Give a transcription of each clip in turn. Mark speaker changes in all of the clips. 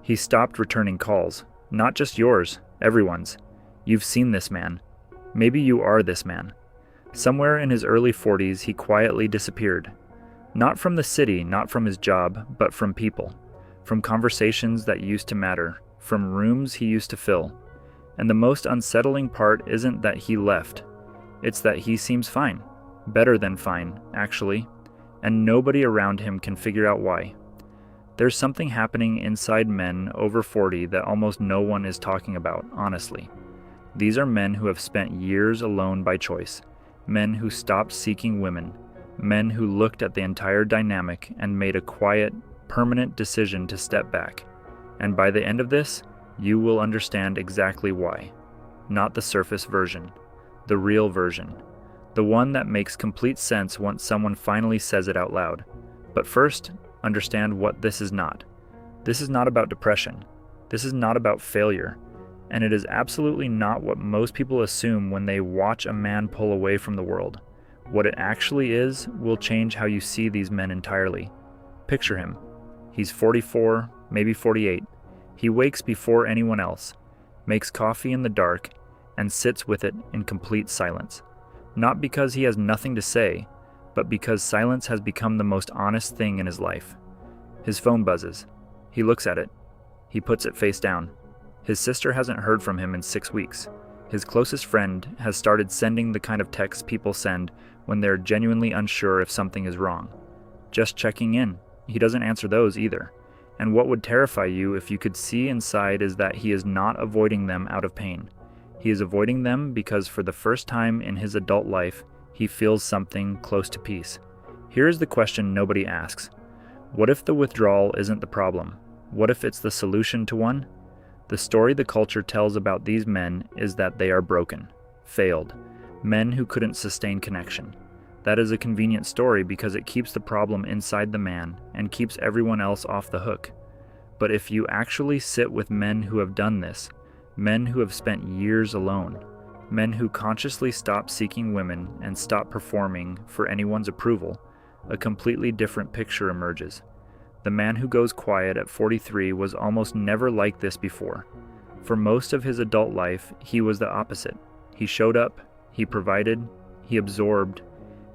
Speaker 1: He stopped returning calls. Not just yours, everyone's. You've seen this man. Maybe you are this man. Somewhere in his early 40s, he quietly disappeared. Not from the city, not from his job, but from people. From conversations that used to matter, from rooms he used to fill. And the most unsettling part isn't that he left. It's that he seems fine. Better than fine, actually. And nobody around him can figure out why. There's something happening inside men over 40 that almost no one is talking about, honestly. These are men who have spent years alone by choice. Men who stopped seeking women. Men who looked at the entire dynamic and made a quiet, permanent decision to step back. And by the end of this, you will understand exactly why. Not the surface version. The real version. The one that makes complete sense once someone finally says it out loud. But first, understand what this is not. This is not about depression. This is not about failure. And it is absolutely not what most people assume when they watch a man pull away from the world. What it actually is will change how you see these men entirely. Picture him. He's 44, maybe 48. He wakes before anyone else, makes coffee in the dark, and sits with it in complete silence. Not because he has nothing to say, but because silence has become the most honest thing in his life. His phone buzzes. He looks at it. He puts it face down. His sister hasn't heard from him in 6 weeks. His closest friend has started sending the kind of texts people send when they're genuinely unsure if something is wrong. Just checking in. He doesn't answer those either. And what would terrify you if you could see inside is that he is not avoiding them out of pain. He is avoiding them because for the first time in his adult life, he feels something close to peace. Here is the question nobody asks. What if the withdrawal isn't the problem? What if it's the solution to one? The story the culture tells about these men is that they are broken, failed, men who couldn't sustain connection. That is a convenient story because it keeps the problem inside the man and keeps everyone else off the hook. But if you actually sit with men who have done this, men who have spent years alone, men who consciously stop seeking women and stop performing for anyone's approval, a completely different picture emerges. The man who goes quiet at 43 was almost never like this before. For most of his adult life, he was the opposite. He showed up, he provided, he absorbed.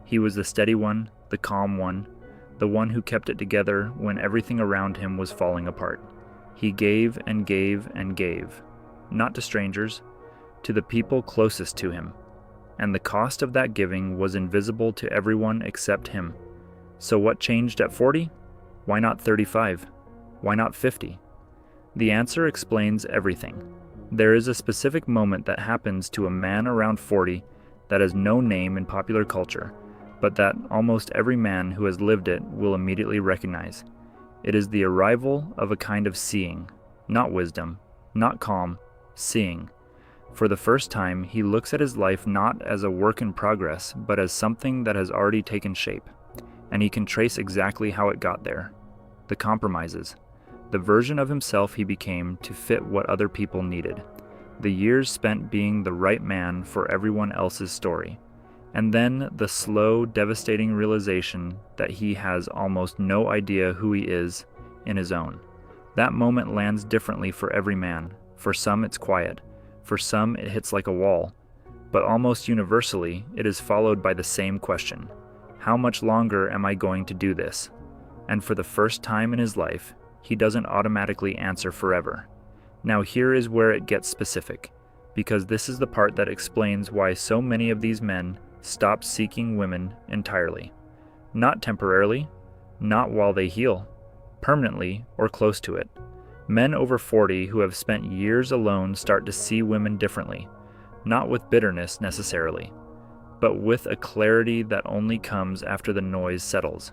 Speaker 1: He was the steady one, the calm one, the one who kept it together when everything around him was falling apart. He gave and gave and gave. Not to strangers, to the people closest to him. And the cost of that giving was invisible to everyone except him. So what changed at 40? Why not 35? Why not 50? The answer explains everything. There is a specific moment that happens to a man around 40 that has no name in popular culture, but that almost every man who has lived it will immediately recognize. It is the arrival of a kind of seeing, not wisdom, not calm, seeing. For the first time, he looks at his life not as a work in progress, but as something that has already taken shape, and he can trace exactly how it got there. The compromises, the version of himself he became to fit what other people needed, the years spent being the right man for everyone else's story, and then the slow, devastating realization that he has almost no idea who he is in his own. That moment lands differently for every man. For some it's quiet, for some it hits like a wall, but almost universally it is followed by the same question. How much longer am I going to do this? And for the first time in his life, he doesn't automatically answer forever. Now here is where it gets specific, because this is the part that explains why so many of these men stop seeking women entirely. Not temporarily, not while they heal, permanently or close to it. Men over 40 who have spent years alone start to see women differently, not with bitterness necessarily, but with a clarity that only comes after the noise settles.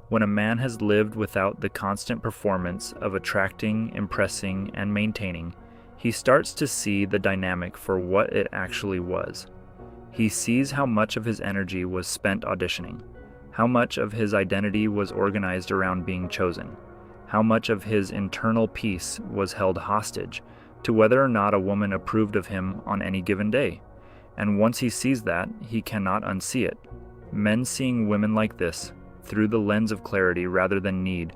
Speaker 1: When a man has lived without the constant performance of attracting, impressing, and maintaining, he starts to see the dynamic for what it actually was. He sees how much of his energy was spent auditioning, how much of his identity was organized around being chosen, how much of his internal peace was held hostage to whether or not a woman approved of him on any given day. And once he sees that, he cannot unsee it. Men seeing women like this, through the lens of clarity rather than need,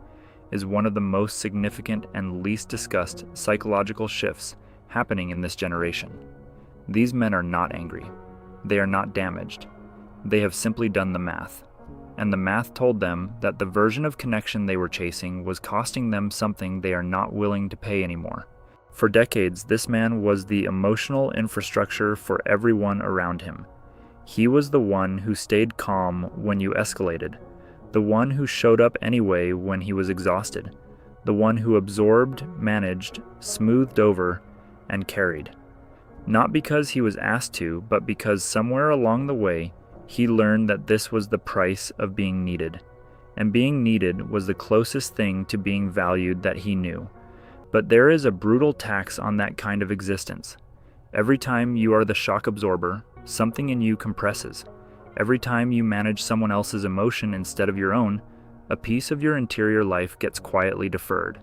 Speaker 1: is one of the most significant and least discussed psychological shifts happening in this generation. These men are not angry. They are not damaged. They have simply done the math. And the math told them that the version of connection they were chasing was costing them something they are not willing to pay anymore. For decades, this man was the emotional infrastructure for everyone around him. He was the one who stayed calm when you escalated, the one who showed up anyway when he was exhausted, the one who absorbed, managed, smoothed over, and carried. Not because he was asked to, but because somewhere along the way, he learned that this was the price of being needed, and being needed was the closest thing to being valued that he knew. But there is a brutal tax on that kind of existence. Every time you are the shock absorber, something in you compresses. Every time you manage someone else's emotion instead of your own, a piece of your interior life gets quietly deferred.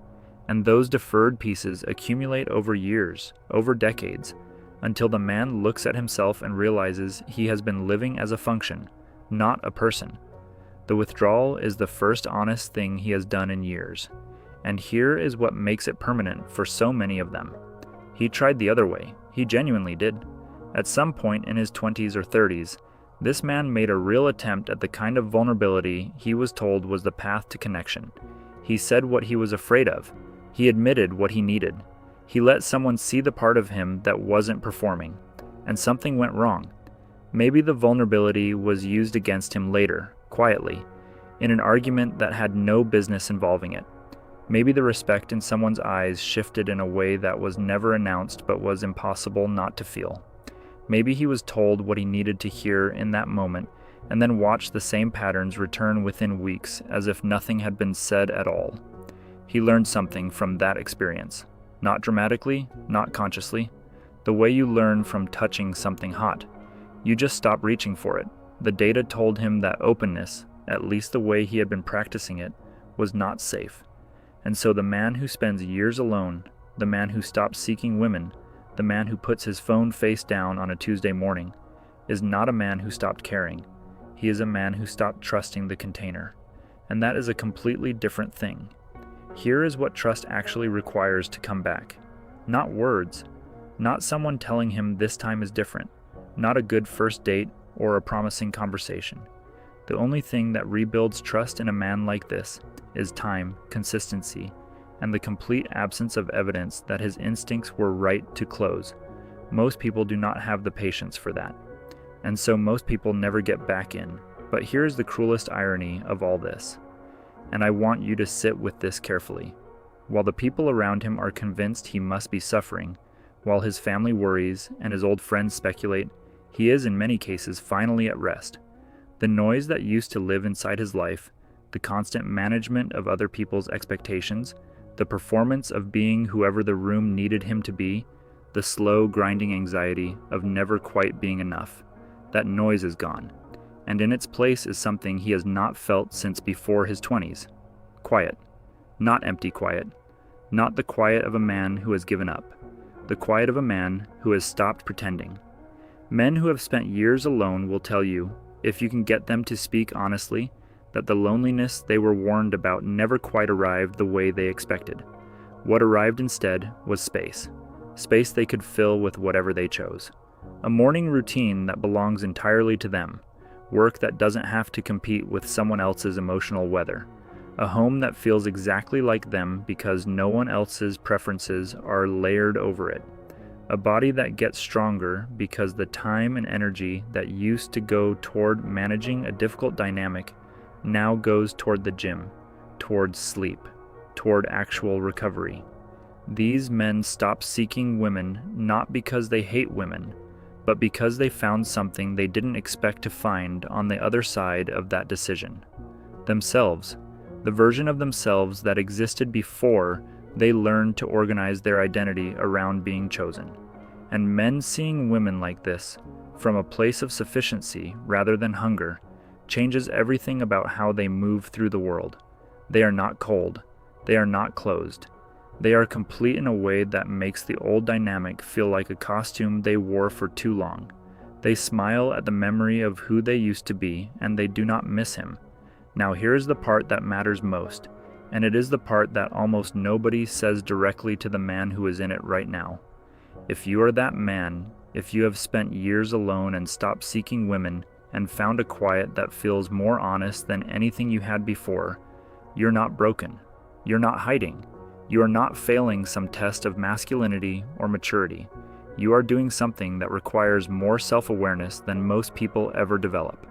Speaker 1: And those deferred pieces accumulate over years, over decades, until the man looks at himself and realizes he has been living as a function, not a person. The withdrawal is the first honest thing he has done in years. And here is what makes it permanent for so many of them. He tried the other way. He genuinely did. At some point in his 20s or 30s, this man made a real attempt at the kind of vulnerability he was told was the path to connection. He said what he was afraid of. He admitted what he needed. He let someone see the part of him that wasn't performing, and something went wrong. Maybe the vulnerability was used against him later, quietly, in an argument that had no business involving it. Maybe the respect in someone's eyes shifted in a way that was never announced but was impossible not to feel. Maybe he was told what he needed to hear in that moment and then watched the same patterns return within weeks as if nothing had been said at all. He learned something from that experience. Not dramatically, not consciously. The way you learn from touching something hot. You just stop reaching for it. The data told him that openness, at least the way he had been practicing it, was not safe. And so the man who spends years alone, the man who stops seeking women, the man who puts his phone face down on a Tuesday morning, is not a man who stopped caring. He is a man who stopped trusting the container. And that is a completely different thing. Here is what trust actually requires to come back. Not words. Not someone telling him this time is different. Not a good first date or a promising conversation. The only thing that rebuilds trust in a man like this is time, consistency, and the complete absence of evidence that his instincts were right to close. Most people do not have the patience for that. And so most people never get back in. But here's the cruelest irony of all this. And I want you to sit with this carefully. While the people around him are convinced he must be suffering, while his family worries and his old friends speculate, he is in many cases finally at rest. The noise that used to live inside his life, the constant management of other people's expectations, the performance of being whoever the room needed him to be, the slow grinding anxiety of never quite being enough, that noise is gone. And in its place is something he has not felt since before his 20s. Quiet. Not empty quiet. Not the quiet of a man who has given up. The quiet of a man who has stopped pretending. Men who have spent years alone will tell you, if you can get them to speak honestly, that the loneliness they were warned about never quite arrived the way they expected. What arrived instead was space. Space they could fill with whatever they chose. A morning routine that belongs entirely to them. Work that doesn't have to compete with someone else's emotional weather. A home that feels exactly like them because no one else's preferences are layered over it. A body that gets stronger because the time and energy that used to go toward managing a difficult dynamic now goes toward the gym, toward sleep, toward actual recovery. These men stop seeking women not because they hate women, but because they found something they didn't expect to find on the other side of that decision. Themselves, the version of themselves that existed before they learned to organize their identity around being chosen. And men seeing women like this, from a place of sufficiency rather than hunger, changes everything about how they move through the world. They are not cold. They are not closed. They are complete in a way that makes the old dynamic feel like a costume they wore for too long. They smile at the memory of who they used to be, and they do not miss him. Now here's the part that matters most. And it is the part that almost nobody says directly to the man who is in it right now. If you are that man, if you have spent years alone and stopped seeking women and found a quiet that feels more honest than anything you had before, you're not broken. You're not hiding. You are not failing some test of masculinity or maturity. You are doing something that requires more self-awareness than most people ever develop.